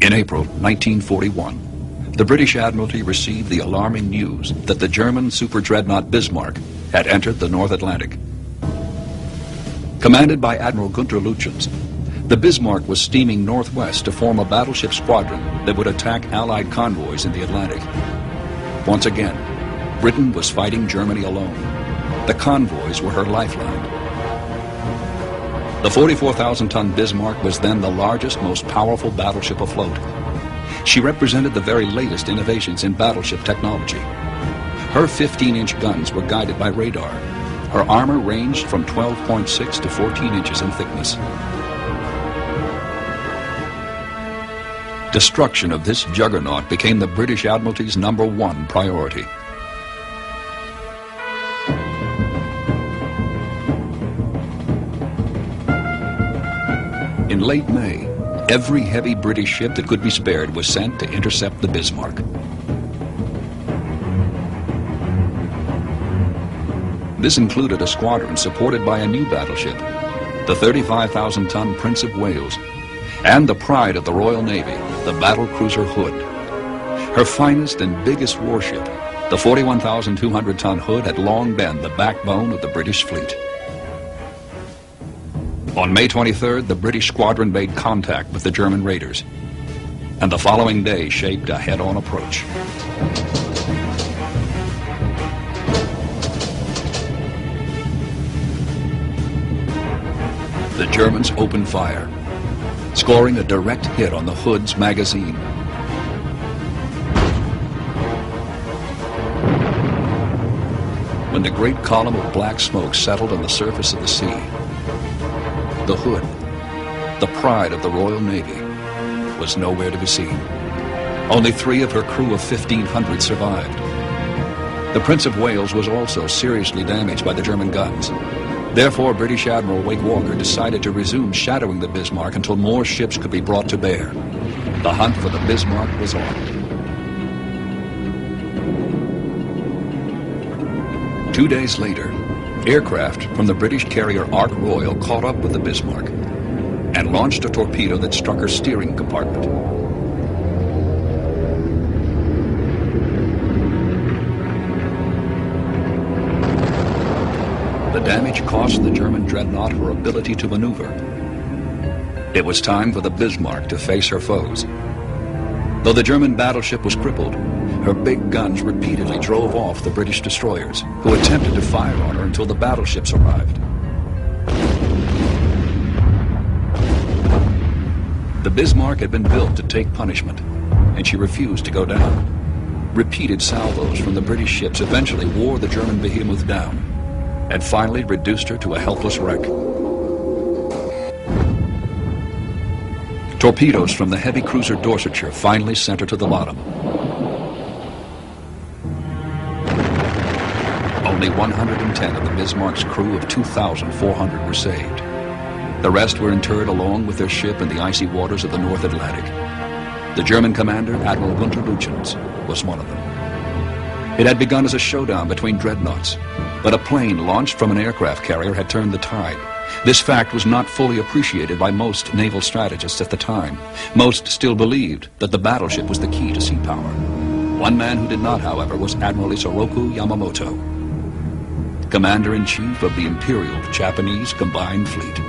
In April 1941, the British Admiralty received the alarming news that the German super dreadnought Bismarck had entered the North Atlantic. Commanded by Admiral Gunther Lütjens, the Bismarck was steaming northwest to form a battleship squadron that would attack Allied convoys in the Atlantic. Once again, Britain was fighting Germany alone. The convoys were her lifeline. The 44,000-ton Bismarck was then the largest, most powerful battleship afloat. She represented the very latest innovations in battleship technology. Her 15-inch guns were guided by radar. Her armor ranged from 12.6 to 14 inches in thickness. Destruction of this juggernaut became the British Admiralty's #1 priority. In late May, every heavy British ship that could be spared was sent to intercept the Bismarck. This included a squadron supported by a new battleship, the 35,000-ton Prince of Wales, and the pride of the Royal Navy, the battlecruiser Hood. Her finest and biggest warship, the 41,200-ton Hood, had long been the backbone of the British fleet. On May 23rd, the British squadron made contact with the German raiders, and the following day shaped a head-on approach. The Germans opened fire, scoring a direct hit on the Hood's magazine. When the great column of black smoke settled on the surface of the sea, the Hood, the pride of the Royal Navy, was nowhere to be seen. Only 3 of her crew of 1,500 survived. The Prince of Wales was also seriously damaged by the German guns. Therefore, British Admiral Wake Walker decided to resume shadowing the Bismarck until more ships could be brought to bear. The hunt for the Bismarck was on. 2 days later, aircraft from the British carrier Ark Royal caught up with the Bismarck and launched a torpedo that struck her steering compartment. The damage cost the German dreadnought her ability to maneuver. It was time for the Bismarck to face her foes. Though the German battleship was crippled, her big guns repeatedly drove off the British destroyers, who attempted to fire on her until the battleships arrived. The Bismarck had been built to take punishment, and she refused to go down. Repeated salvos from the British ships eventually wore the German behemoth down, and finally reduced her to a helpless wreck. Torpedoes from the heavy cruiser Dorsetshire finally sent her to the bottom. Only 110 of the Bismarck's crew of 2,400 were saved. The rest were interred along with their ship in the icy waters of the North Atlantic. The German commander, Admiral Gunther Lütjens, was one of them. It had begun as a showdown between dreadnoughts, but a plane launched from an aircraft carrier had turned the tide. This fact was not fully appreciated by most naval strategists at the time. Most still believed that the battleship was the key to sea power. One man who did not, however, was Admiral Isoroku Yamamoto, Commander-in-Chief of the Imperial Japanese Combined Fleet.